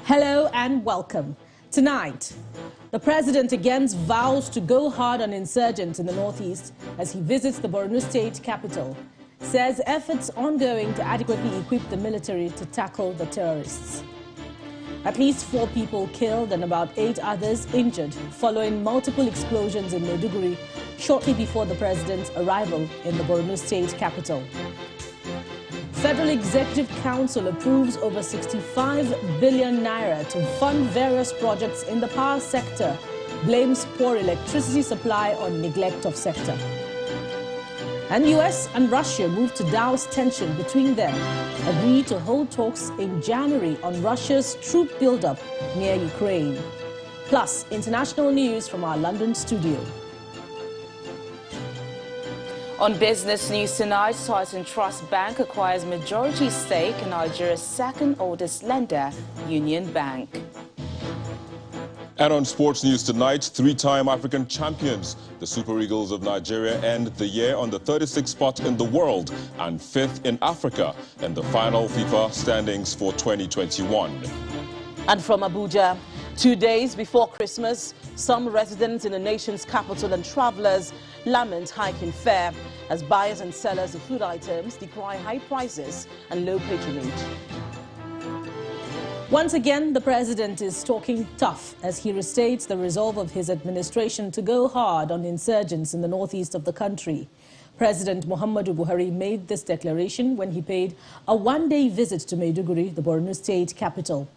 Hello and welcome. Tonight, the president again vows to go hard on insurgents in the northeast as he visits the Borno state capital. Says efforts ongoing to adequately equip the military to tackle the terrorists. At least 4 people killed and about 8 others injured following multiple explosions in Maiduguri shortly before the president's arrival in the Borno state capital. Federal Executive Council approves over 65 billion naira to fund various projects in the power sector, blames poor electricity supply on neglect of sector. And US and Russia move to douse tension between them, agree to hold talks in January on Russia's troop buildup near Ukraine. Plus, international news from our London studio. On business news tonight, Titan Trust Bank acquires majority stake in Nigeria's second oldest lender, Union Bank. And on sports news tonight, 3-time African champions, the Super Eagles of Nigeria end the year on the 36th spot in the world and 5th in Africa in the final FIFA standings for 2021. And from Abuja, 2 days before Christmas, some residents in the nation's capital and travelers lament hike in fare as buyers and sellers of food items decry high prices and low patronage. Once again, the president is talking tough as he restates the resolve of his administration to go hard on insurgents in the northeast of the country. President Muhammadu Buhari made this declaration when he paid a one-day visit to Maiduguri, the Borno state capital.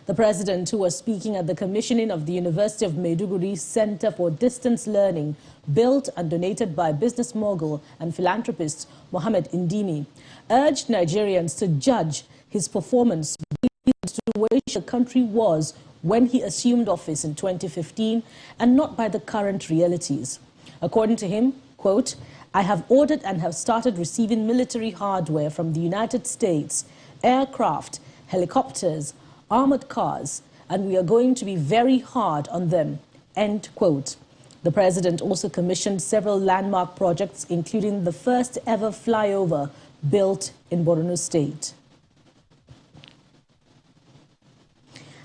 The president, who was speaking at the commissioning of the University of Maiduguri Center for Distance Learning, built and donated by business mogul and philanthropist Mohammed Indimi, urged Nigerians to judge his performance based on where the country was when he assumed office in 2015 and not by the current realities. According to him, quote, "I have ordered and have started receiving military hardware from the United States, aircraft, helicopters, armored cars, and we are going to be very hard on them," end quote. The president also commissioned several landmark projects, including the first ever flyover built in Borno state.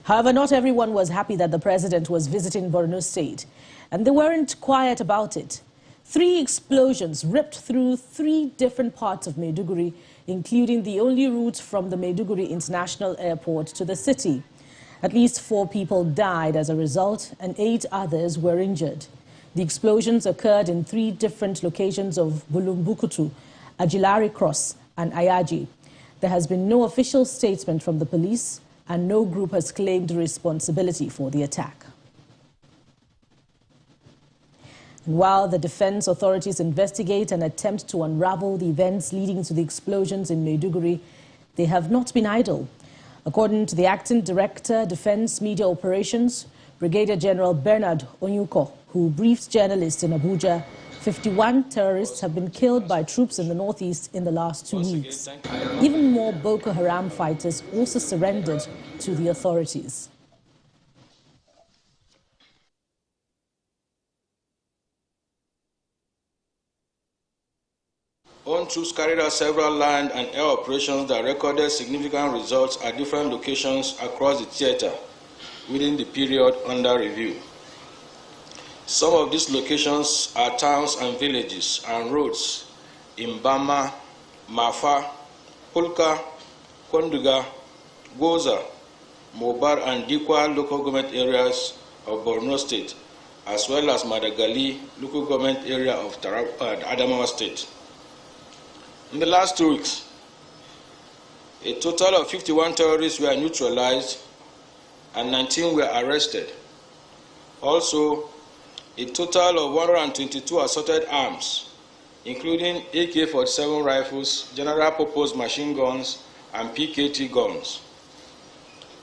However, not everyone was happy that the president was visiting Borno state, and they weren't quiet about it. 3 explosions ripped through 3 different parts of Maiduguri, including the only route from the Maiduguri International Airport to the city. At least 4 people died as a result, and 8 others were injured. The explosions occurred in 3 different locations of Bulumbukutu, Ajilari Cross, and Ayaji. There has been no official statement from the police, and no group has claimed responsibility for the attack. While the defense authorities investigate and attempt to unravel the events leading to the explosions in Maiduguri, they have not been idle. According to the Acting Director, Defense Media Operations, Brigadier General Bernard Onyuko, who briefed journalists in Abuja, 51 terrorists have been killed by troops in the northeast in the last 2 weeks. Even more Boko Haram fighters also surrendered to the authorities. Own troops carried out several land and air operations that recorded significant results at different locations across the theater within the period under review. Some of these locations are towns and villages and roads in Bama, Mafa, Pulka, Konduga, Goza, Mobar, and Dikwa local government areas of Borno State, as well as Madagali local government area of Adamawa State. In the last 2 weeks, a total of 51 terrorists were neutralized and 19 were arrested. Also, a total of 122 assorted arms, including AK-47 rifles, general purpose machine guns, and PKT guns,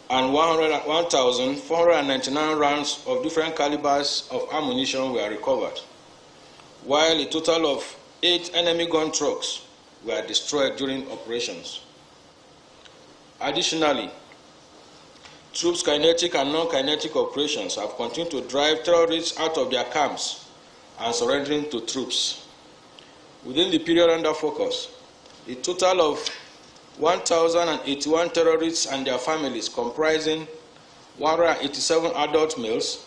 and 1,499 rounds of different calibers of ammunition were recovered, while a total of 8 enemy gun trucks were destroyed during operations. Additionally, troops' kinetic and non-kinetic operations have continued to drive terrorists out of their camps and surrendering to troops. Within the period under focus, a total of 1,081 terrorists and their families, comprising 187 adult males,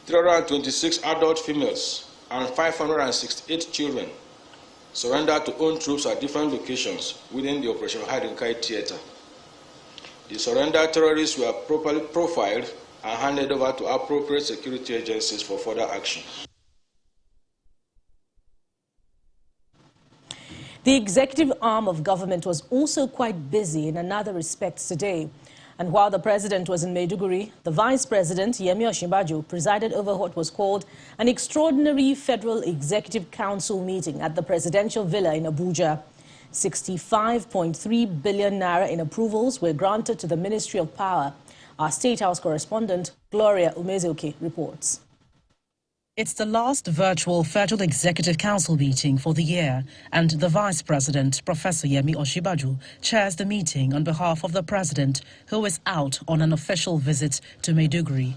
326 adult females, and 568 children surrendered to own troops at different locations within the Operation Hide-and-Kai theater. The surrendered terrorists were properly profiled and handed over to appropriate security agencies for further action. The executive arm of government was also quite busy in another respect today. And while the president was in Maiduguri, the vice president, Yemi Osinbajo, presided over what was called an extraordinary Federal Executive Council meeting at the presidential villa in Abuja. 65.3 billion naira in approvals were granted to the Ministry of Power. Our State House correspondent, Gloria Umezoke, reports. It's the last virtual Federal Executive Council meeting for the year, and the Vice President, Professor Yemi Osinbajo, chairs the meeting on behalf of the President, who is out on an official visit to Maiduguri.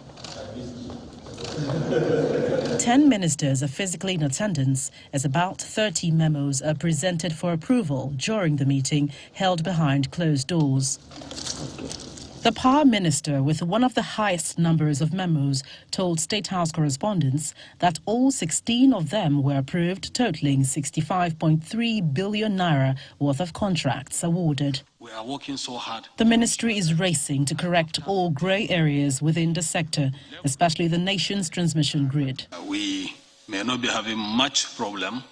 10 ministers are physically in attendance, as about 30 memos are presented for approval during the meeting held behind closed doors. The Power Minister, with one of the highest numbers of memos, told State House correspondents that all 16 of them were approved, totaling 65.3 billion naira worth of contracts awarded. We are working so hard. The ministry is racing to correct all grey areas within the sector, especially the nation's transmission grid. We may not be having much problem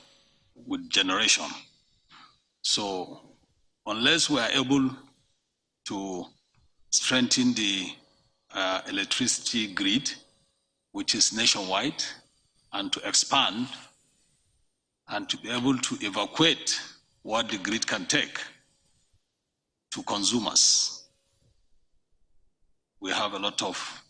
with generation. So unless we are able to strengthen the electricity grid, which is nationwide, and to expand and to be able to evacuate what the grid can take to consumers, we have a lot of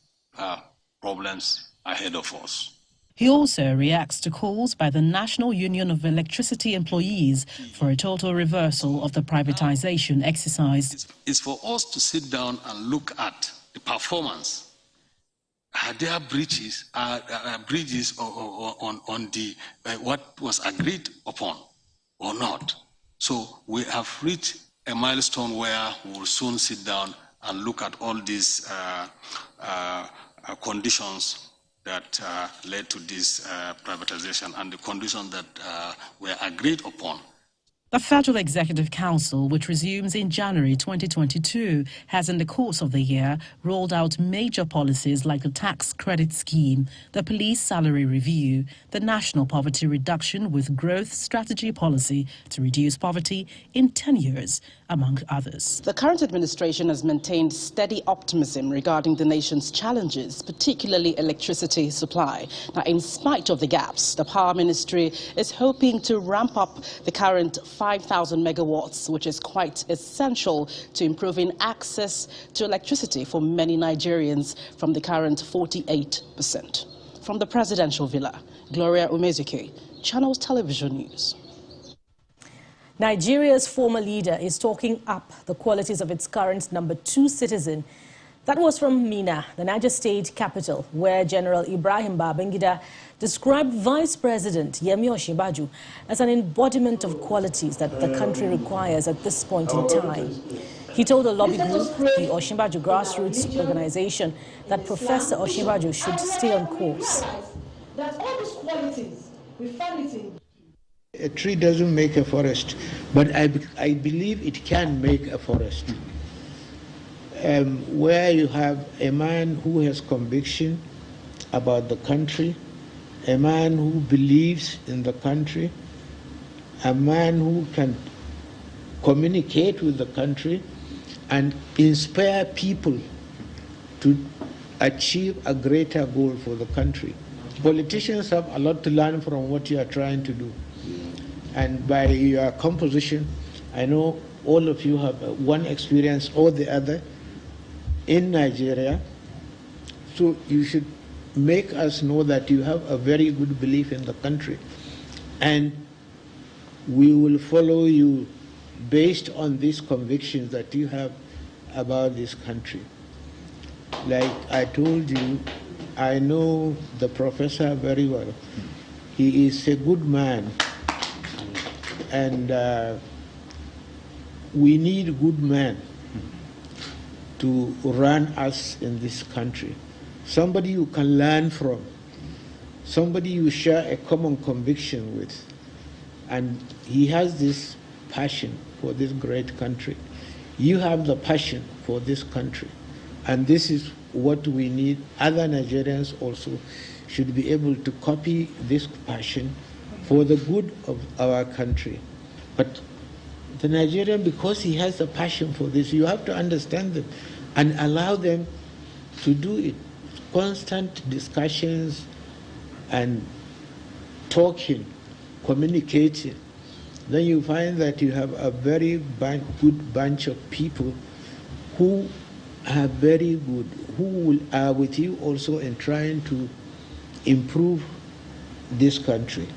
problems ahead of us. He also reacts to calls by the National Union of Electricity Employees for a total reversal of the privatization exercise. It's for us to sit down and look at the performance. Are there breaches on the what was agreed upon or not? So we have reached a milestone where we will soon sit down and look at all these conditions that led to this privatization and the conditions that were agreed upon. The Federal Executive Council, which resumes in January 2022, has in the course of the year rolled out major policies like the tax credit scheme, the police salary review, the national poverty reduction with growth strategy policy to reduce poverty in 10 years, among others. The current administration has maintained steady optimism regarding the nation's challenges, particularly electricity supply. Now, in spite of the gaps, the Power Ministry is hoping to ramp up the current 5,000 megawatts, which is quite essential to improving access to electricity for many Nigerians from the current 48%. From the presidential villa, Gloria Umezoke, Channels Television News. Nigeria's former leader is talking up the qualities of its current number 2 citizen. That was from Minna, the Niger state capital, where General Ibrahim Babangida described Vice President Yemi Osinbajo as an embodiment of qualities that the country requires at this point in time. He told a lobby group, the Osinbajo Grassroots Organization, that Professor Osinbajo should stay on course. That all these qualities, we find it in. A tree doesn't make a forest, but I believe it can make a forest. Where you have a man who has conviction about the country, a man who believes in the country, a man who can communicate with the country and inspire people to achieve a greater goal for the country. Politicians have a lot to learn from what you are trying to do. And by your composition, I know all of you have one experience or the other in Nigeria. So you should make us know that you have a very good belief in the country. And we will follow you based on these convictions that you have about this country. Like I told you, I know the professor very well. He is a good man. And we need good men. to run us in this country. Somebody you can learn from, somebody you share a common conviction with, and he has this passion for this great country. You have the passion for this country, and this is what we need. Other Nigerians also should be able to copy this passion for the good of our country. But the Nigerian, because he has a passion for this, you have to understand them and allow them to do it. Constant discussions and talking, communicating. Then you find that you have a very good bunch of people who are very good, who are with you also in trying to improve this country.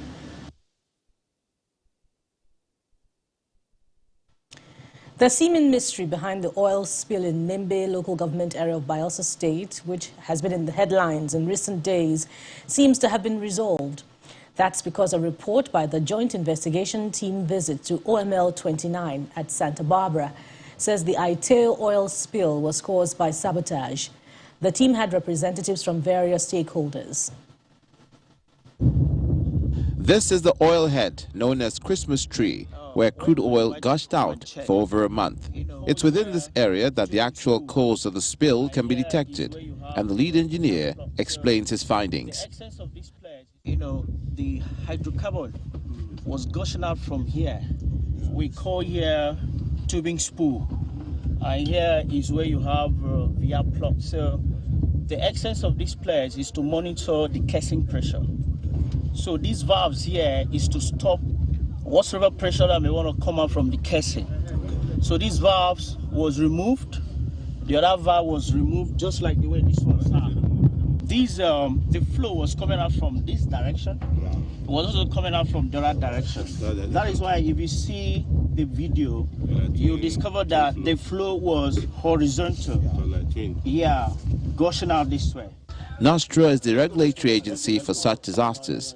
The seeming mystery behind the oil spill in Nimbe local government area of Bayelsa State, which has been in the headlines in recent days, seems to have been resolved. That's because a report by the Joint Investigation Team visit to OML 29 at Santa Barbara says the Aiteo oil spill was caused by sabotage. The team had representatives from various stakeholders. This is the oil head known as Christmas Tree, where crude oil gushed out for over a month. It's within this area that the actual cause of the spill can be detected, and the lead engineer explains his findings. The hydrocarbon was gushing out from here. We call here tubing spool. And here is where you have via plug. So the essence of this place is to monitor the casing pressure. So these valves here is to stop whatsoever pressure that may want to come out from the casing. So these valves was removed. The other valve was removed just like the way this one's are. These, the flow was coming out from this direction. It was also coming out from the other direction. That is why if you see the video, you discover that the flow was horizontal. Yeah, gushing out this way. Nostra is the regulatory agency for such disasters,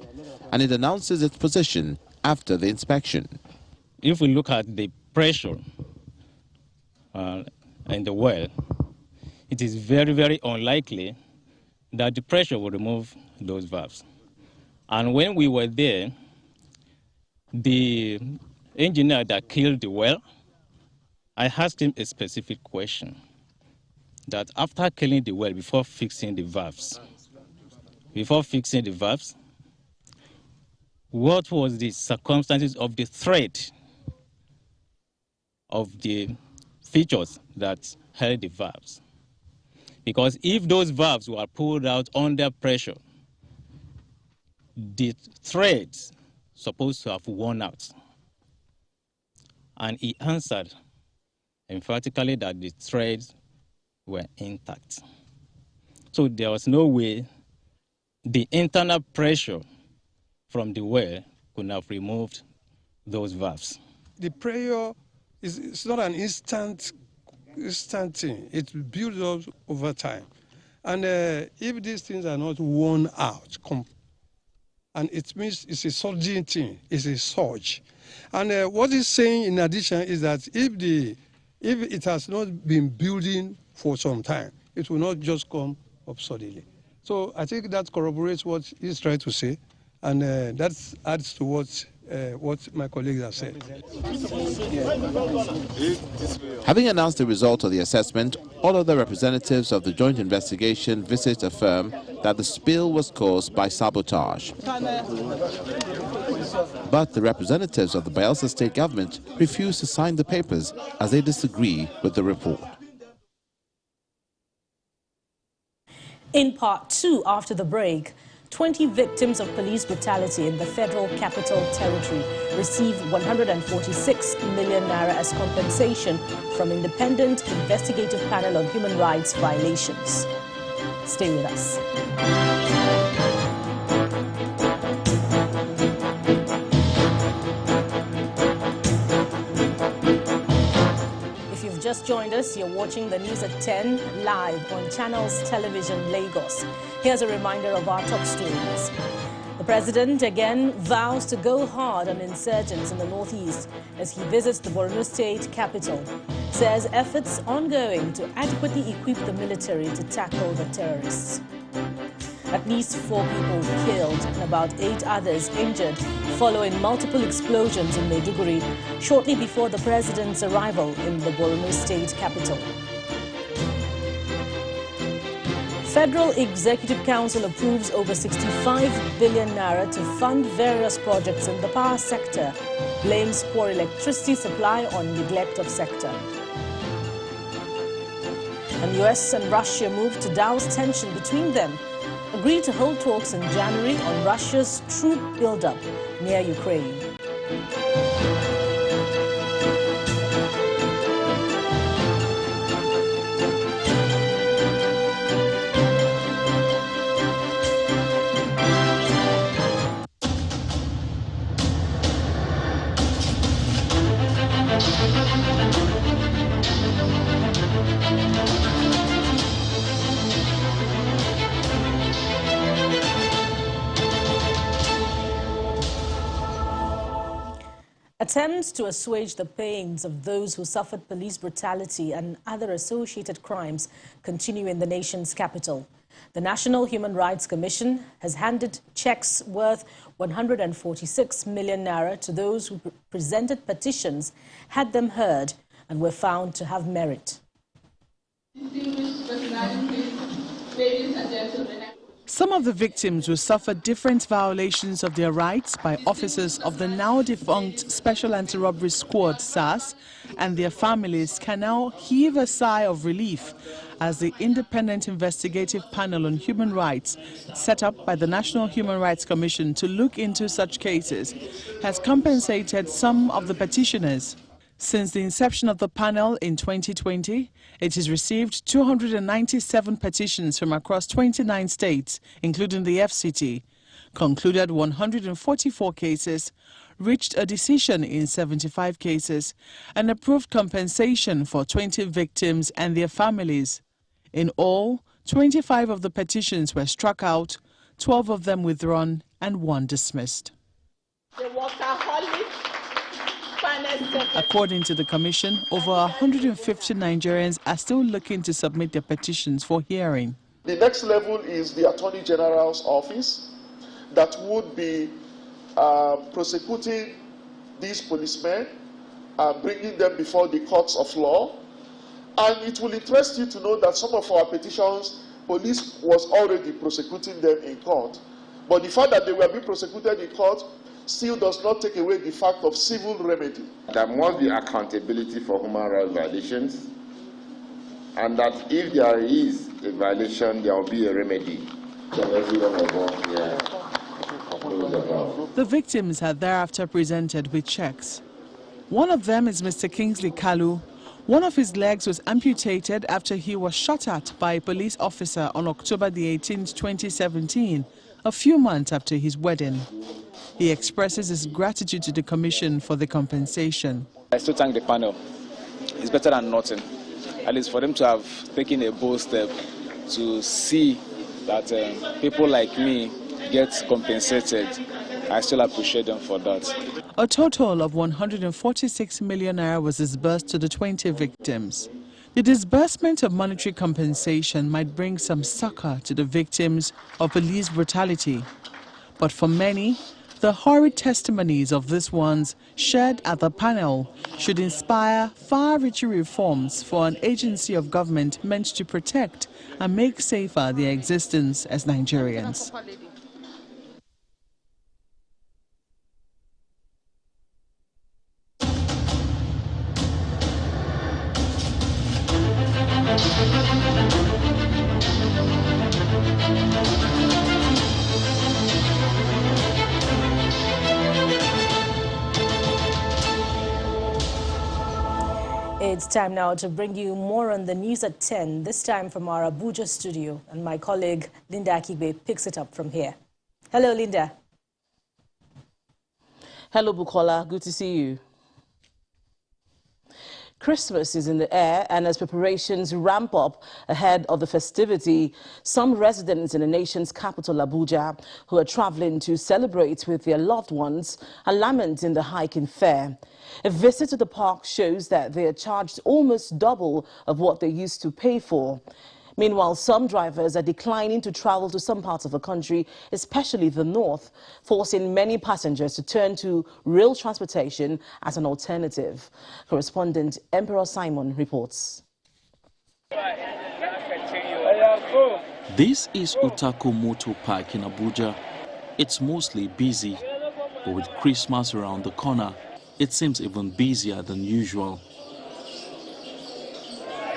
and it announces its position after the inspection. If we look at the pressure in the well, it is very, very unlikely that the pressure will remove those valves. And when we were there, the engineer that killed the well, I asked him a specific question, that after killing the well, before fixing the valves, what was the circumstances of the thread of the features that held the valves? Because if those valves were pulled out under pressure, the threads supposed to have worn out. And he answered emphatically that the threads were intact. So there was no way the internal pressure from the well could have removed those valves. The pressure is not an instant thing. It builds up over time. And if these things are not worn out, and it means it's a surging thing, it's a surge. And what it's saying in addition is that if it has not been building for some time, it will not just come up suddenly. So I think that corroborates what he's trying to say, and that adds to what my colleagues have said. Having announced the result of the assessment, all other representatives of the joint investigation visit affirm that the spill was caused by sabotage. But the representatives of the Bayelsa state government refuse to sign the papers as they disagree with the report. In part 2, after the break, 20 victims of police brutality in the Federal Capital Territory receive 146 million naira as compensation from Independent Investigative Panel on Human Rights Violations. Stay with us. Just joined us, you're watching the news at 10 live on Channels Television Lagos. Here's a reminder of our top stories. The president again vows to go hard on insurgents in the northeast as he visits the Borno state capital. says efforts ongoing to adequately equip the military to tackle the terrorists. At least 4 people killed and about 8 others injured following multiple explosions in Maiduguri shortly before the president's arrival in the Borno state capital. Federal Executive Council approves over 65 billion naira to fund various projects in the power sector, blames poor electricity supply on neglect of sector. And US and Russia move to douse tension between them, agreed to hold talks in January on Russia's troop buildup near Ukraine. Attempts to assuage the pains of those who suffered police brutality and other associated crimes continue in the nation's capital. The National Human Rights Commission has handed checks worth 146 million naira to those who presented petitions, had them heard, and were found to have merit. Some of the victims will suffer different violations of their rights by officers of the now-defunct Special Anti-Robbery Squad, SAS, and their families can now heave a sigh of relief as the Independent Investigative Panel on Human Rights, set up by the National Human Rights Commission to look into such cases, has compensated some of the petitioners. Since the inception of the panel in 2020, it has received 297 petitions from across 29 states, including the FCT, concluded 144 cases, reached a decision in 75 cases, and approved compensation for 20 victims and their families. In all, 25 of the petitions were struck out, 12 of them withdrawn, and 1 dismissed. According to the Commission, over 150 Nigerians are still looking to submit their petitions for hearing. The next level is the Attorney General's office that would be prosecuting these policemen and bringing them before the courts of law. And it will interest you to know that some of our petitions, police was already prosecuting them in court. But the fact that they were being prosecuted in court still does not take away the fact of civil remedy. There must be accountability for human rights violations, and that if there is a violation, there will be a remedy. The victims are thereafter presented with checks. One of them is Mr. Kingsley Kalu. One of his legs was amputated after he was shot at by a police officer on October the 18th, 2017, a few months after his wedding. He expresses his gratitude to the Commission for the compensation. I still thank the panel. It's better than nothing. At least for them to have taken a bold step to see that people like me get compensated. I still appreciate them for that. A total of 146 million naira was disbursed to the 20 victims. The disbursement of monetary compensation might bring some succor to the victims of police brutality. But for many, the horrid testimonies of these ones shared at the panel should inspire far-reaching reforms for an agency of government meant to protect and make safer their existence as Nigerians. It's time now to bring you more on the news at 10, this time from our Abuja studio, and my colleague Linda Akigbe picks it up from here. Hello, Linda. Hello, Bukola. Good to see you. Christmas is in the air, and as preparations ramp up ahead of the festivity, some residents in the nation's capital, Abuja, who are traveling to celebrate with their loved ones, are lamenting the hike in fare. A visit to the park shows that they are charged almost double of what they used to pay for. Meanwhile, some drivers are declining to travel to some parts of the country, especially the north, forcing many passengers to turn to rail transportation as an alternative. Correspondent Emperor Simon reports. This is Utako Motor Park in Abuja. It's mostly busy, but with Christmas around the corner, it seems even busier than usual.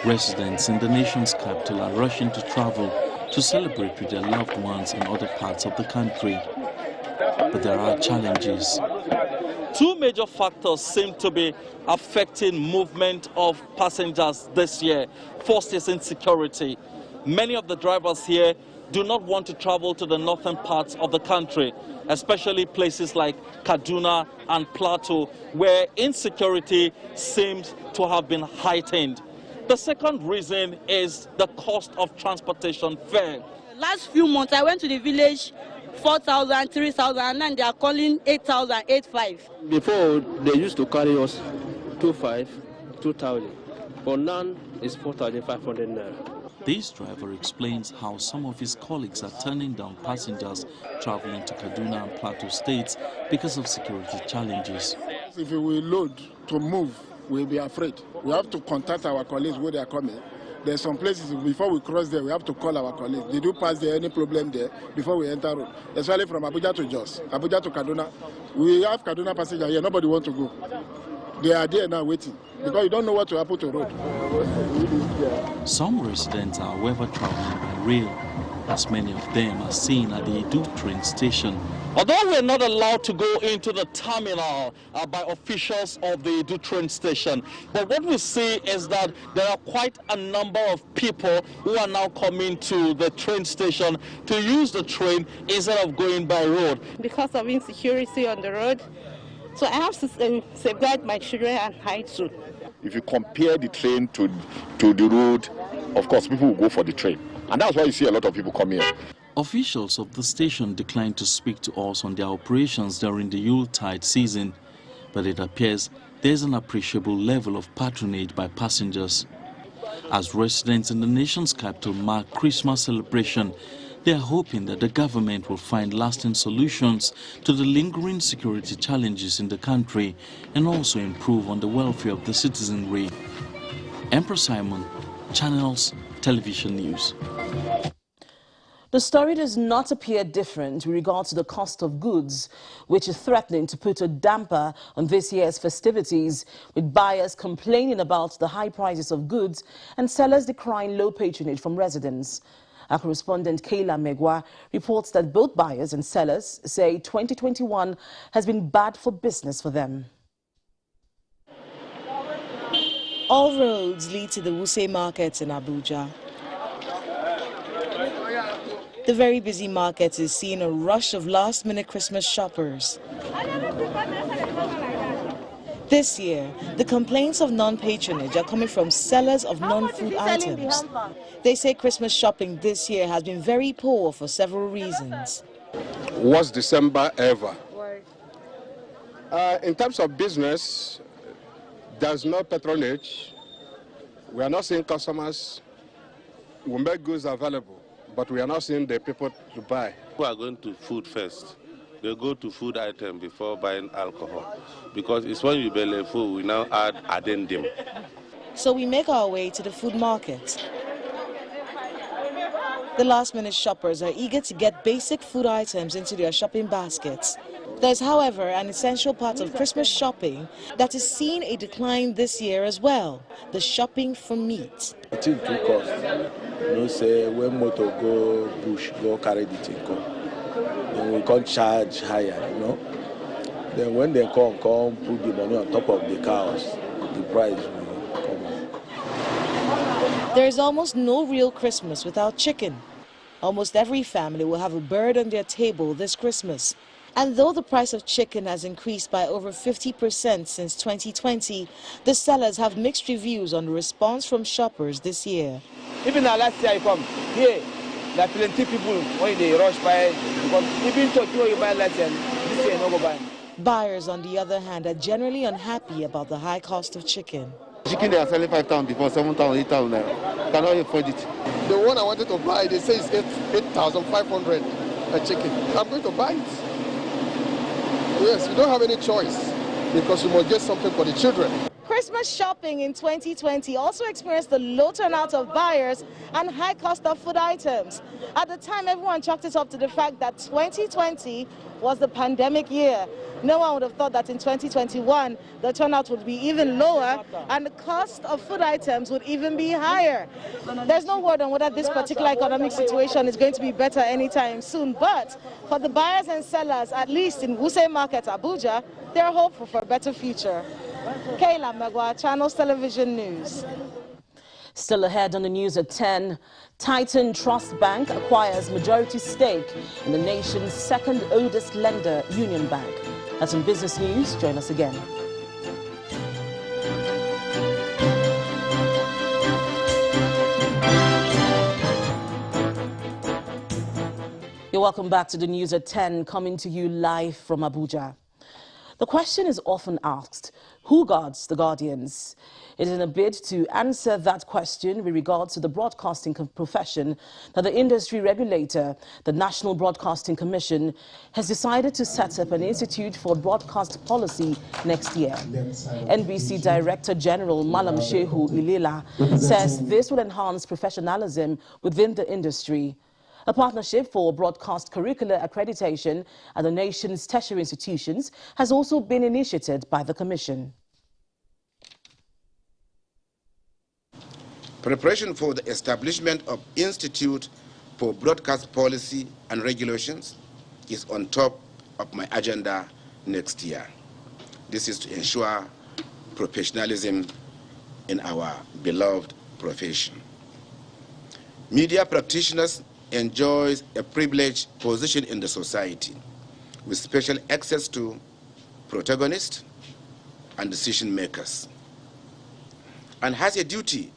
Residents in the nation's capital are rushing to travel to celebrate with their loved ones in other parts of the country. But there are challenges. Two major factors seem to be affecting movement of passengers this year. First is insecurity. Many of the drivers here do not want to travel to the northern parts of the country, especially places like Kaduna and Plateau, where insecurity seems to have been heightened. The second reason is the cost of transportation fare. Last few months, I went to the village, 4,000, 3,000, and then they are calling 8,000, 8,500. Before, they used to carry us 2,500, 2,000, but now it's 4,500 naira. This driver explains how some of his colleagues are turning down passengers traveling to Kaduna and Plateau states because of security challenges. If we load to move, we'll be afraid. We have to contact our colleagues where they are coming. There's some places, before we cross there, we have to call our colleagues. They do pass there, any problem there, before we enter road. Especially from Abuja to Jos, Abuja to Kaduna. We have Kaduna passengers here, nobody wants to go. They are there now waiting, because you don't know what to happen to road. Some residents are, however, traveling by rail, as many of them are seen at the Edu train station. Although we're not allowed to go into the terminal by officials of the Edu train station, but what we see is that there are quite a number of people who are now coming to the train station to use the train instead of going by road. Because of insecurity on the road, so I have to safeguard my children and I too. If you compare the train to the road, of course people will go for the train. And that's why you see a lot of people come here. Officials of the station declined to speak to us on their operations during the Yuletide season, but it appears there's an appreciable level of patronage by passengers. As residents in the nation's capital mark Christmas celebration, they are hoping that the government will find lasting solutions to the lingering security challenges in the country and also improve on the welfare of the citizenry. Emperor Simon, Channels Television News. The story does not appear different with regard to the cost of goods, which is threatening to put a damper on this year's festivities, with buyers complaining about the high prices of goods and sellers decrying low patronage from residents. Our correspondent Kayla Megwa reports that both buyers and sellers say 2021 has been bad for business for them. All roads lead to the Wuse market in Abuja. The very busy market is seeing a rush of last-minute Christmas shoppers. This year, the complaints of non-patronage are coming from sellers of non-food items. They say Christmas shopping this year has been very poor for several reasons. Worst December ever. In terms of business, there's no patronage. We are not seeing customers. We make goods available, but we are not seeing the people to buy. We are going to food first. They go to food item before buying alcohol, because it's when you belly full, we now add addendum. So we make our way to the food market. The last-minute shoppers are eager to get basic food items into their shopping baskets. There's, however, an essential part of Christmas shopping that is seeing a decline this year as well: the shopping for meat. It is too cost. You know, say when motor go bush, go carry the thing come. Then we can't charge higher, you know. Then when they come put the money on top of the cows, the price will come up. There is almost no real Christmas without chicken. Almost every family will have a bird on their table this Christmas. And though the price of chicken has increased by over 50% since 2020, the sellers have mixed reviews on the response from shoppers this year. Even last year I come here, there are plenty people when they rush by because even Tokyo you buy last year, this year no go buy. Buyers, on the other hand, are generally unhappy about the high cost of chicken. Chicken they are selling 5,000 before 7,000, 8,000 naira. Cannot afford it. The one I wanted to buy, they say it's 8,500 a chicken. I'm going to buy it. Yes, you don't have any choice because you must get something for the children. Christmas shopping in 2020 also experienced the low turnout of buyers and high cost of food items. At the time, everyone chalked it up to the fact that 2020 was the pandemic year. No one would have thought that in 2021, the turnout would be even lower and the cost of food items would even be higher. There's no word on whether this particular economic situation is going to be better anytime soon, but for the buyers and sellers, at least in Wuse Market, Abuja, they're hopeful for a better future. Kayla Megwa, Channels Television News. Still ahead on the news at 10, Titan Trust Bank acquires majority stake in the nation's second oldest lender, Union Bank. That's in business news. Join us again. You're welcome back to the news at 10, coming to you live from Abuja. The question is often asked, who guards the guardians? It is in a bid to answer that question with regards to the broadcasting profession that the industry regulator, the National Broadcasting Commission, has decided to set up an institute for broadcast policy next year. NBC Director General Malam Shehu Ilela says this will enhance professionalism within the industry. A partnership for broadcast curricular accreditation at the nation's tertiary institutions has also been initiated by the Commission. Preparation for the establishment of Institute for Broadcast Policy and Regulations is on top of my agenda next year. This is to ensure professionalism in our beloved profession. Media practitioners enjoys a privileged position in the society with special access to protagonists and decision makers, and has a duty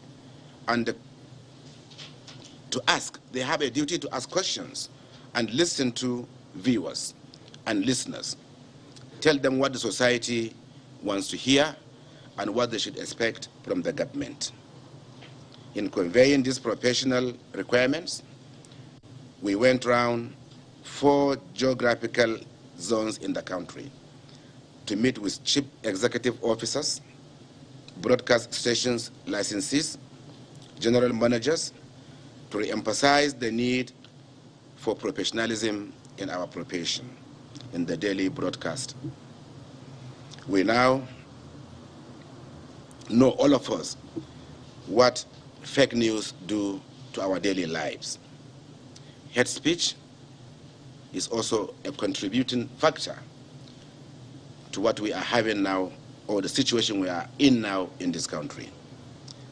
they have a duty to ask questions and listen to viewers and listeners, tell them what the society wants to hear and what they should expect from the government. In conveying these professional requirements, we went around 4 geographical zones in the country to meet with chief executive officers, broadcast stations licensees, general managers, to re-emphasize the need for professionalism in our profession, in the daily broadcast. We now know, all of us, what fake news do to our daily lives. Hate speech is also a contributing factor to what we are having now, or the situation we are in now in this country.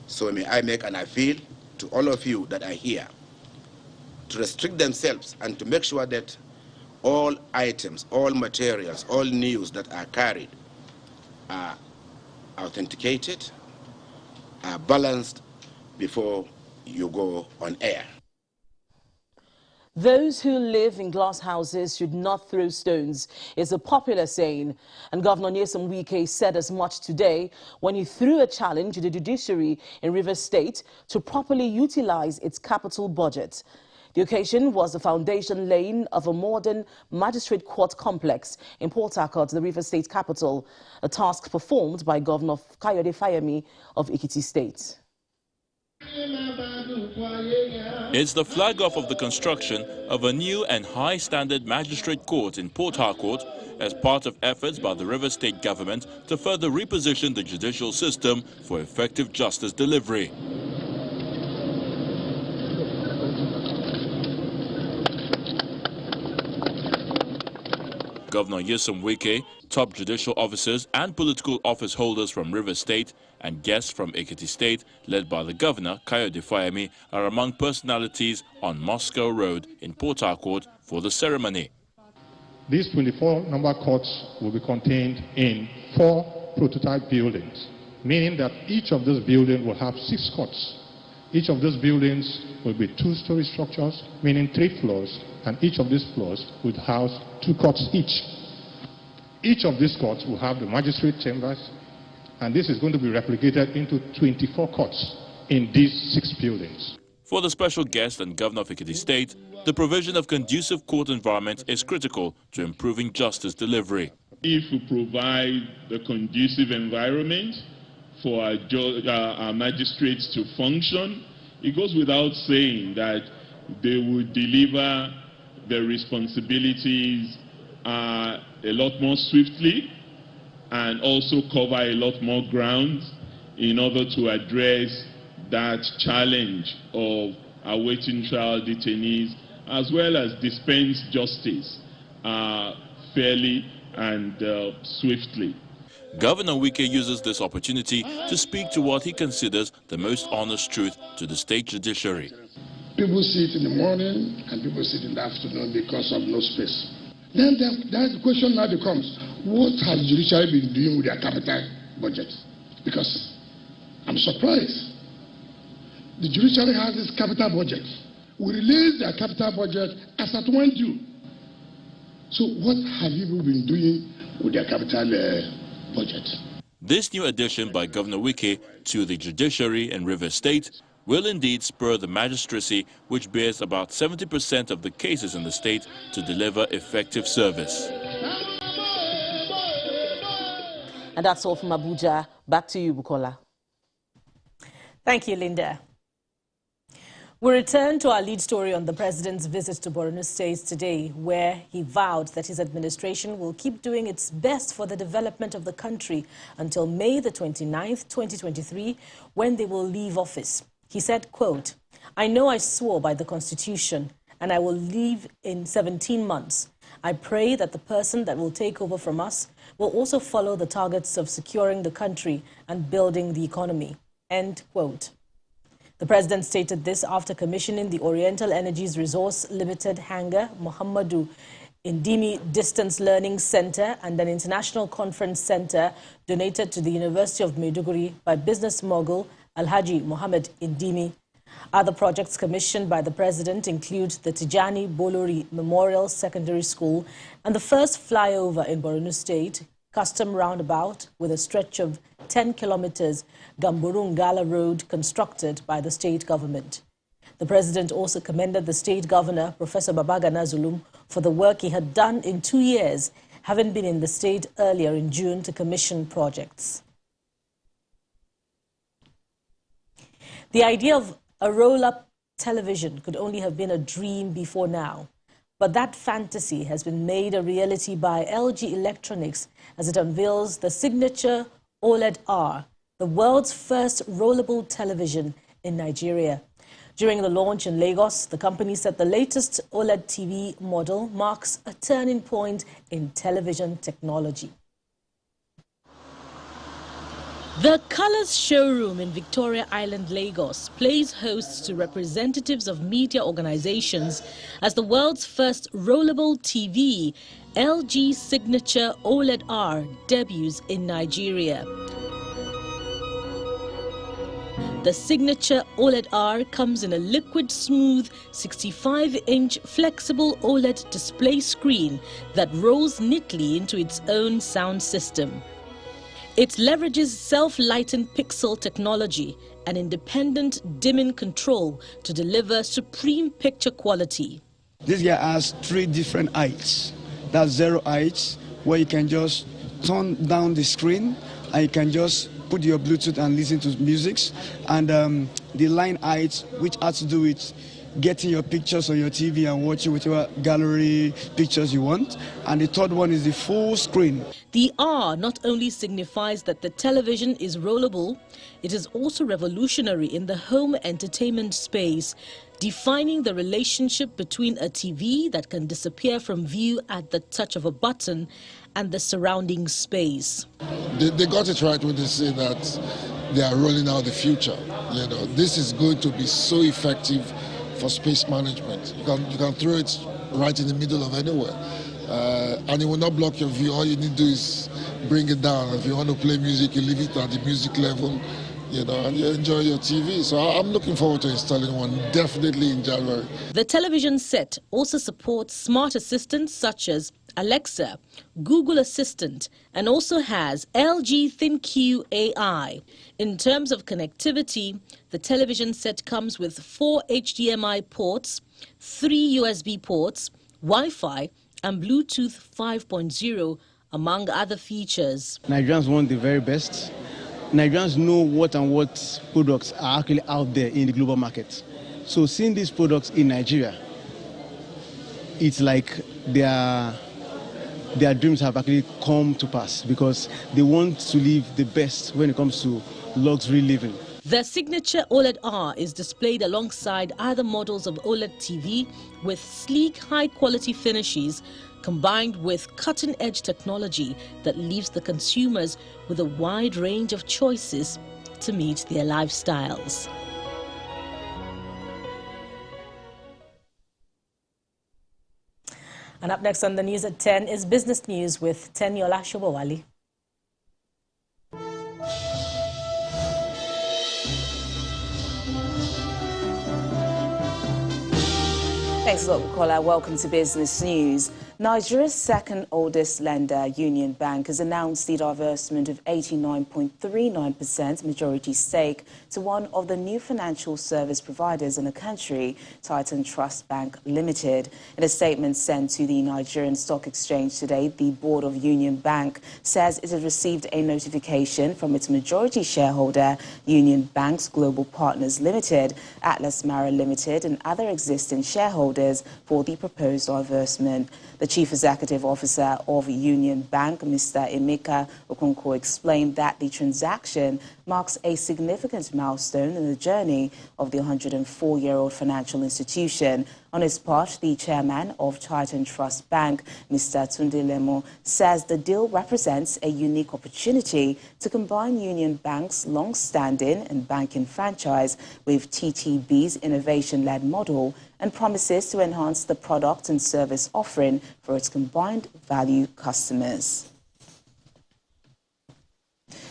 So may I make an appeal to all of you that are here to restrict themselves and to make sure that all items, all materials, all news that are carried are authenticated, are balanced before you go on air. Those who live in glass houses should not throw stones is a popular saying, and Governor Nyesom Wike said as much today when he threw a challenge to the judiciary in Rivers State to properly utilize its capital budget. The occasion was the foundation laying of a modern magistrate court complex in Port Harcourt, the Rivers State capital, a task performed by Governor Kayode Fayemi of Ekiti State. It's the flag-off of the construction of a new and high-standard magistrate court in Port Harcourt as part of efforts by the Rivers State government to further reposition the judicial system for effective justice delivery. Governor Nyesom Wike, top judicial officers and political office holders from Rivers State and guests from Ekiti State, led by the Governor, Kayode Fayemi, are among personalities on Moscow Road in Port Harcourt for the ceremony. These 24 number courts will be contained in 4 prototype buildings, meaning that each of those buildings will have 6 courts. Each of those buildings will be 2-story structures, meaning 3 floors, and each of these floors would house 2 courts each. Each of these courts will have the magistrate chambers, and this is going to be replicated into 24 courts in these 6 buildings. For the special guest and Governor of Ekiti State, the provision of conducive court environment is critical to improving justice delivery. If we provide the conducive environment for our magistrates to function, it goes without saying that they will deliver their responsibilities a lot more swiftly and also cover a lot more ground in order to address that challenge of awaiting trial detainees, as well as dispense justice fairly and swiftly. Governor Wike uses this opportunity to speak to what he considers the most honest truth to the state judiciary. People sit in the morning and people sit in the afternoon because of no space. Then the question now becomes, what has the judiciary been doing with their capital budget? Because I'm surprised. The judiciary has this capital budget. We release their capital budget as at when due. So what have you been doing with their capital budget? This new addition by Governor Wike to the judiciary in Rivers State will indeed spur the magistracy, which bears about 70% of the cases in the state, to deliver effective service. And that's all from Abuja. Back to you, Bukola. Thank you, Linda. We return to our lead story on the president's visit to Borno State today, where he vowed that his administration will keep doing its best for the development of the country until May the 29th, 2023, when they will leave office. He said, quote, "I know I swore by the Constitution and I will leave in 17 months. I pray that the person that will take over from us will also follow the targets of securing the country and building the economy." End quote. The president stated this after commissioning the Oriental Energies Resource Limited hangar, Muhammadu Indimi Distance Learning Center, and an international conference center donated to the University of Maiduguri by business mogul Alhaji Mohammed Indimi. Other projects commissioned by the president include the Tijani Bolori Memorial Secondary School and the first flyover in Borno State, custom roundabout with a stretch of 10 kilometers, Gamburungala Road, constructed by the state government. The president also commended the state governor, Professor Babagana Zulum, for the work he had done in 2 years, having been in the state earlier in June to commission projects. The idea of a roll-up television could only have been a dream before now. But that fantasy has been made a reality by LG Electronics as it unveils the signature OLED-R, the world's first rollable television in Nigeria. During the launch in Lagos, the company said the latest OLED TV model marks a turning point in television technology. The Colors Showroom in Victoria Island, Lagos, plays host to representatives of media organizations as the world's first rollable TV, LG Signature OLED-R, debuts in Nigeria. The Signature OLED-R comes in a liquid smooth 65-inch flexible OLED display screen that rolls neatly into its own sound system. It leverages self-lighting pixel technology and independent dimming control to deliver supreme picture quality. This guy has 3 different heights. That's 0 heights, where you can just turn down the screen and you can just put your Bluetooth and listen to music. And the line height, which has to do with getting your pictures on your TV and watching whichever gallery pictures you want. And the third one is the full screen. The R not only signifies that the television is rollable, it is also revolutionary in the home entertainment space, defining the relationship between a TV that can disappear from view at the touch of a button and the surrounding space. They got it right when they say that they are rolling out the future. You know, this is going to be so effective for space management. You can throw it right in the middle of anywhere. and it will not block your view. All you need to do is bring it down. If you want to play music, you leave it at the music level, you know, and you enjoy your TV. So I'm looking forward to installing one, definitely in January. The television set also supports smart assistants such as Alexa, Google Assistant, and also has LG ThinQ AI. In terms of connectivity, the television set comes with 4 HDMI ports, 3 USB ports, Wi-Fi, and Bluetooth 5.0, among other features. Nigerians want the very best. Nigerians know what products are actually out there in the global market. So seeing these products in Nigeria, it's like their dreams have actually come to pass because they want to live the best when it comes to luxury living. The signature OLED R is displayed alongside other models of OLED TV with sleek, high-quality finishes combined with cutting-edge technology that leaves the consumers with a wide range of choices to meet their lifestyles. And up next on the news at 10 is Business News with Teniola Shobowali. Thanks a lot, Bukola. Welcome to Business News. Nigeria's second oldest lender, Union Bank, has announced the divestment of 89.39% majority stake to one of the new financial service providers in the country, Titan Trust Bank Limited. In a statement sent to the Nigerian Stock Exchange today, the board of Union Bank says it has received a notification from its majority shareholder, Union Bank's Global Partners Limited, Atlas Mara Limited, and other existing shareholders for the proposed divestment. The Chief Executive Officer of Union Bank, Mr. Emeka Okonkwo, explained that the transaction marks a significant milestone in the journey of the 104-year-old financial institution. On his part, the chairman of Titan Trust Bank, Mr. Tunde Lemo, says the deal represents a unique opportunity to combine Union Bank's long-standing and banking franchise with TTB's innovation-led model and promises to enhance the product and service offering for its combined value customers.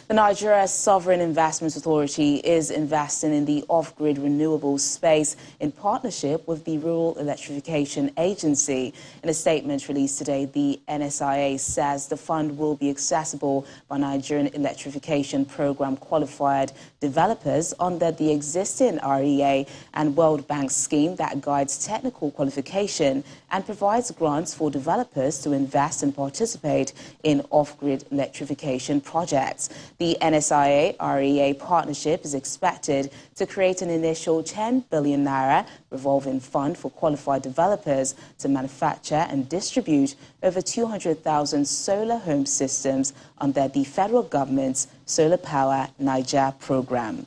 The Nigeria Sovereign Investment Authority is investing in the off-grid renewables space in partnership with the Rural Electrification Agency. In a statement released today, the NSIA says the fund will be accessible by Nigerian Electrification Program qualified developers under the existing REA and World Bank scheme that guides technical qualification and provides grants for developers to invest and participate in off-grid electrification projects. The NSIA REA partnership is expected to create an initial 10 billion naira revolving fund for qualified developers to manufacture and distribute over 200,000 solar home systems under the federal government's Solar Power Niger program.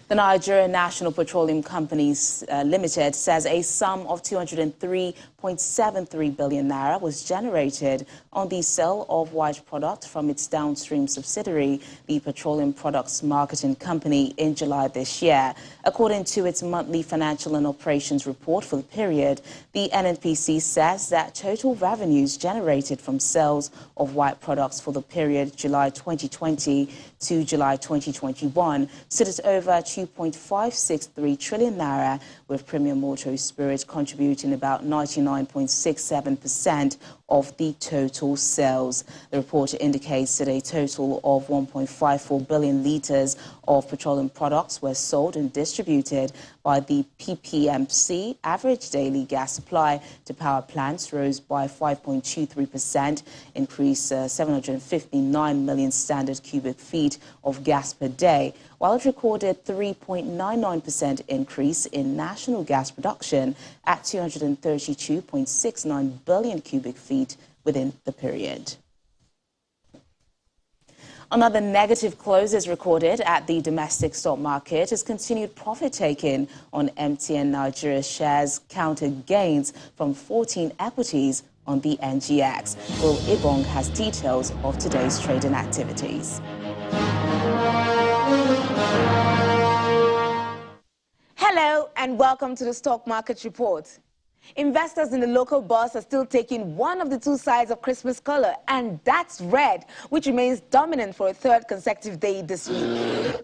The Nigeria National Petroleum Companies Limited says a sum of 203.73 billion naira was generated on the sale of white product from its downstream subsidiary, the Petroleum Products Marketing Company, in July this year. According to its monthly financial and operations report for the period, the NNPC says that total revenues generated from sales of white products for the period July 2020 to July 2021 stood at over 2.563 trillion naira, with premium motor spirits contributing about 99.67% of the total sales. The report indicates that a total of 1.54 billion litres of petroleum products were sold and distributed by the PPMC. Average daily gas supply to power plants rose by 5.23%, increased 759 million standard cubic feet of gas per day, while it recorded 3.99% increase in national gas production at 232.69 billion cubic feet within the period. Another negative close is recorded at the domestic stock market as continued profit-taking on MTN Nigeria shares countered gains from 14 equities on the NGX. Will Ibong has details of today's trading activities. Hello and welcome to the Stock Market Report. Investors in the local bus are still taking one of the two sides of Christmas color, and that's red, which remains dominant for a third consecutive day this week.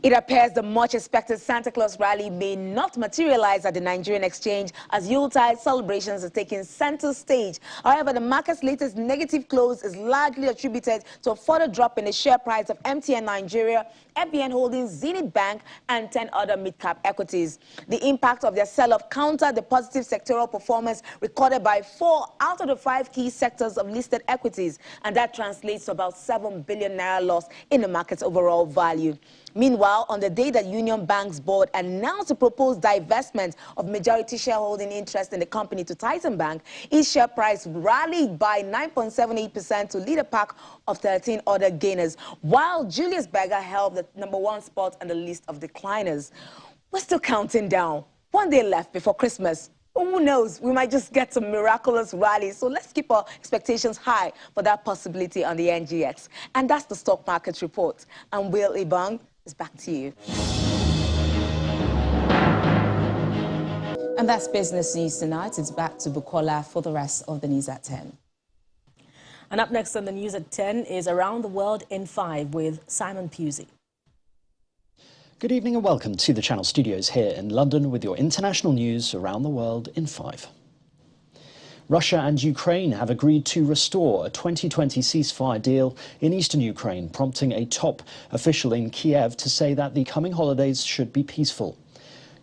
It appears the much-expected Santa Claus rally may not materialize at the Nigerian exchange as Yuletide celebrations are taking center stage. However, the market's latest negative close is largely attributed to a further drop in the share price of MTN Nigeria, FBN Holdings, Zenith Bank, and 10 other mid-cap equities. The impact of their sell-off countered the positive sectoral performance recorded by 4 out of the 5 key sectors of listed equities, and that translates to about 7 billion naira loss in the market's overall value. Meanwhile, on the day that Union Bank's board announced a proposed divestment of majority shareholding interest in the company to Titan Bank, its share price rallied by 9.78% to lead a pack of 13 other gainers, while Julius Berger held the #1 spot on the list of decliners. We're still counting down. One day left before Christmas. Who knows? We might just get some miraculous rally. So let's keep our expectations high for that possibility on the NGX. And that's the stock market report. I'm Will Ibang. It's back to you. And that's business news tonight. It's back to Bukola for the rest of the news at 10. And up next on the news at 10 is Around the World in 5 with Simon Pusey. Good evening and welcome to the Channel Studios here in London with your international news around the world in 5. Russia and Ukraine have agreed to restore a 2020 ceasefire deal in eastern Ukraine, prompting a top official in Kiev to say that the coming holidays should be peaceful.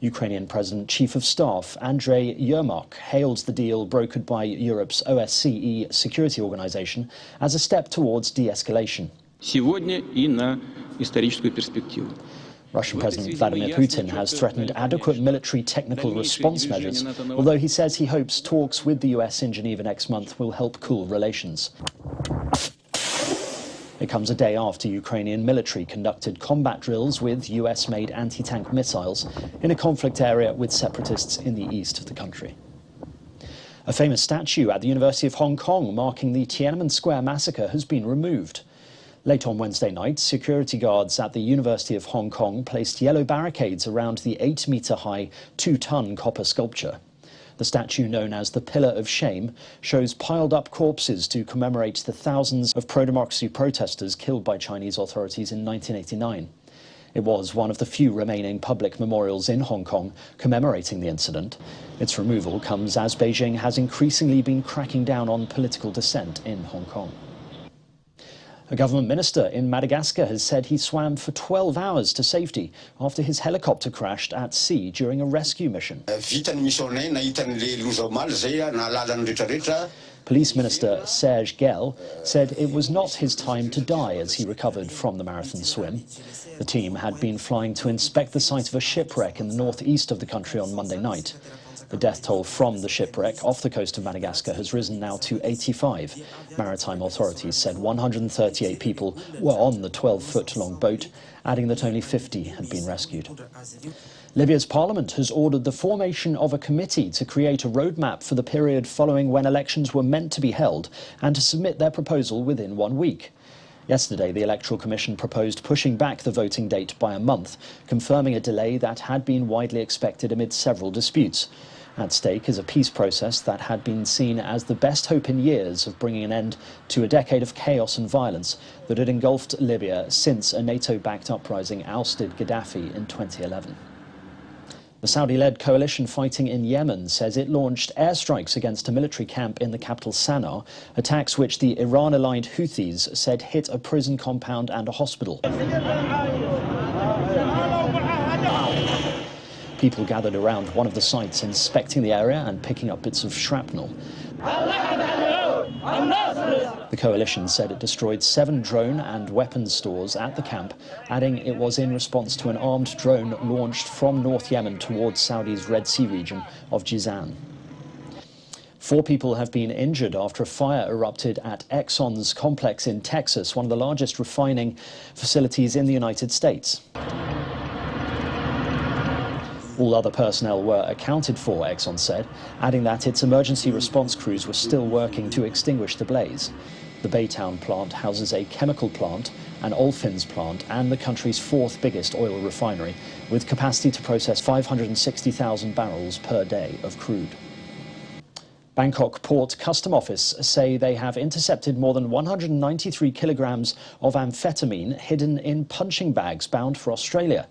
Ukrainian President Chief of Staff Andrei Yermak hailed the deal brokered by Europe's OSCE security organization as a step towards de-escalation. Сегодня и на историческую перспективу. Russian President Vladimir Putin has threatened adequate military technical response measures, although he says he hopes talks with the US in Geneva next month will help cool relations. It comes a day after Ukrainian military conducted combat drills with US-made anti-tank missiles in a conflict area with separatists in the east of the country. A famous statue at the University of Hong Kong marking the Tiananmen Square massacre has been removed. Late on Wednesday night, security guards at the University of Hong Kong placed yellow barricades around the 8-metre-high, 2-ton copper sculpture. The statue, known as the Pillar of Shame, shows piled-up corpses to commemorate the thousands of pro-democracy protesters killed by Chinese authorities in 1989. It was one of the few remaining public memorials in Hong Kong commemorating the incident. Its removal comes as Beijing has increasingly been cracking down on political dissent in Hong Kong. A government minister in Madagascar has said he swam for 12 hours to safety after his helicopter crashed at sea during a rescue mission. Police Minister Serge Gell said it was not his time to die as he recovered from the marathon swim. The team had been flying to inspect the site of a shipwreck in the northeast of the country on Monday night. The death toll from the shipwreck off the coast of Madagascar has risen now to 85. Maritime authorities said 138 people were on the 12-foot-long boat, adding that only 50 had been rescued. Libya's parliament has ordered the formation of a committee to create a roadmap for the period following when elections were meant to be held and to submit their proposal within 1 week. Yesterday, the Electoral Commission proposed pushing back the voting date by a month, confirming a delay that had been widely expected amid several disputes. At stake is a peace process that had been seen as the best hope in years of bringing an end to a decade of chaos and violence that had engulfed Libya since a NATO-backed uprising ousted Gaddafi in 2011. The Saudi-led coalition fighting in Yemen says it launched airstrikes against a military camp in the capital Sana'a, attacks which the Iran-aligned Houthis said hit a prison compound and a hospital. People gathered around one of the sites, inspecting the area and picking up bits of shrapnel. The coalition said it destroyed 7 drone and weapons stores at the camp, adding it was in response to an armed drone launched from North Yemen towards Saudi's Red Sea region of Jizan. 4 people have been injured after a fire erupted at Exxon's complex in Texas, one of the largest refining facilities in the United States. All other personnel were accounted for, Exxon said, adding that its emergency response crews were still working to extinguish the blaze. The Baytown plant houses a chemical plant, an olefins plant, and the country's fourth biggest oil refinery, with capacity to process 560,000 barrels per day of crude. Bangkok Port Custom Office say they have intercepted more than 193 kilograms of amphetamine hidden in punching bags bound for Australia.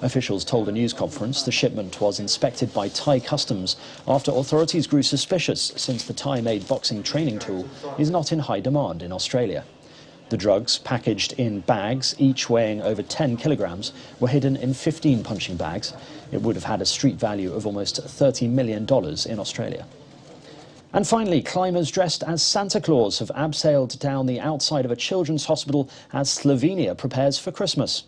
Officials told a news conference the shipment was inspected by Thai customs after authorities grew suspicious since the Thai-made boxing training tool is not in high demand in Australia. The drugs, packaged in bags, each weighing over 10 kilograms, were hidden in 15 punching bags. It would have had a street value of almost $30 million in Australia. And finally, climbers dressed as Santa Claus have abseiled down the outside of a children's hospital as Slovenia prepares for Christmas.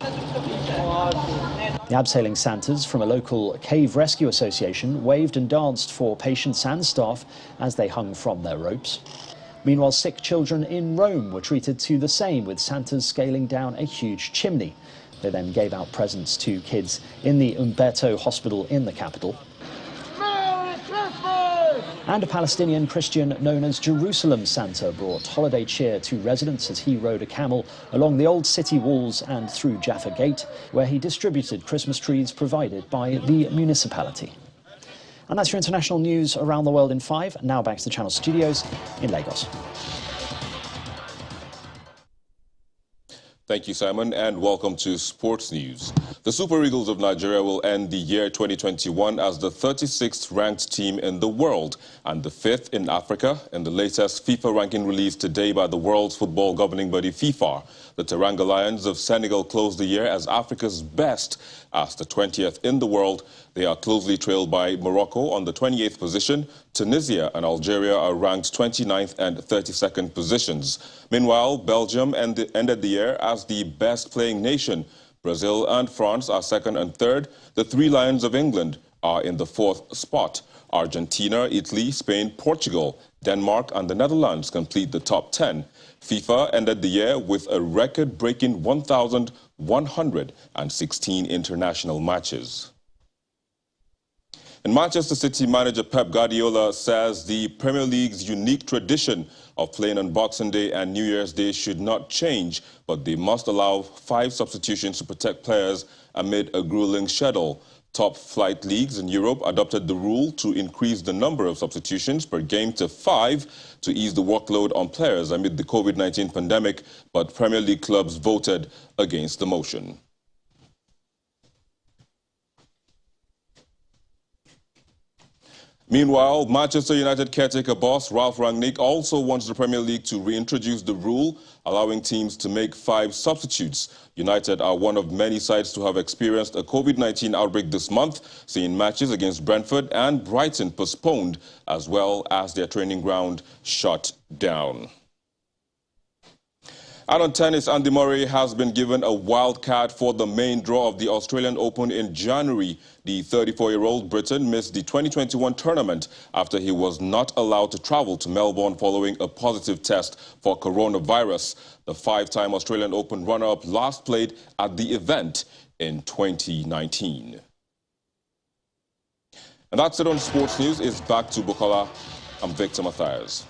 The abseiling Santas from a local cave rescue association waved and danced for patients and staff as they hung from their ropes. Meanwhile, sick children in Rome were treated to the same, with Santas scaling down a huge chimney. They then gave out presents to kids in the Umberto Hospital in the capital. And a Palestinian Christian known as Jerusalem Santa brought holiday cheer to residents as he rode a camel along the old city walls and through Jaffa Gate, where he distributed Christmas trees provided by the municipality. And that's your international news around the world in 5. Now back to the Channel studios in Lagos. Thank you, Simon, and welcome to Sports News. The Super Eagles of Nigeria will end the year 2021 as the 36th ranked team in the world and the 5th in Africa in the latest FIFA ranking released today by the world's football governing body FIFA. The Teranga Lions of Senegal closed the year as Africa's best, as the 20th in the world. They are closely trailed by Morocco on the 28th position. Tunisia and Algeria are ranked 29th and 32nd positions. Meanwhile, Belgium ended the year as the best playing nation. Brazil and France are 2nd and 3rd. The 3 Lions of England are in the 4th spot. Argentina, Italy, Spain, Portugal, Denmark and the Netherlands complete the top 10. FIFA ended the year with a record-breaking 1,116 international matches. And Manchester City manager Pep Guardiola says the Premier League's unique tradition of playing on Boxing Day and New Year's Day should not change, but they must allow 5 substitutions to protect players amid a grueling schedule. Top flight leagues in Europe adopted the rule to increase the number of substitutions per game to 5 to ease the workload on players amid the COVID-19 pandemic, but Premier League clubs voted against the motion. Meanwhile, Manchester United caretaker boss Ralph Rangnick also wants the Premier League to reintroduce the rule allowing teams to make 5 substitutes. United are one of many sides to have experienced a COVID-19 outbreak this month, seeing matches against Brentford and Brighton postponed, as well as their training ground shut down. And on tennis, Andy Murray has been given a wild card for the main draw of the Australian Open in January. The 34-year-old Briton missed the 2021 tournament after he was not allowed to travel to Melbourne following a positive test for coronavirus. The 5-time Australian Open runner-up last played at the event in 2019. And that's it on Sports News. It's back to Bukola. I'm Victor Mathias.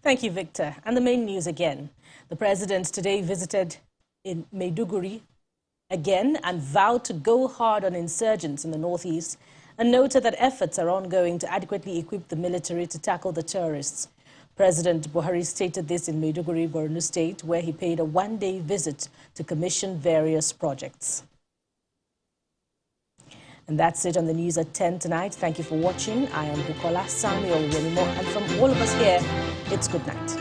Thank you, Victor. And the main news again. The president today visited in Maiduguri again and vowed to go hard on insurgents in the northeast and noted that efforts are ongoing to adequately equip the military to tackle the terrorists. President Buhari stated this in Maiduguri, Borno State, where he paid a one-day visit to commission various projects. And that's it on the news at 10 tonight. Thank you for watching. I am Bukola Samuel Wenimo, and from all of us here, it's good night.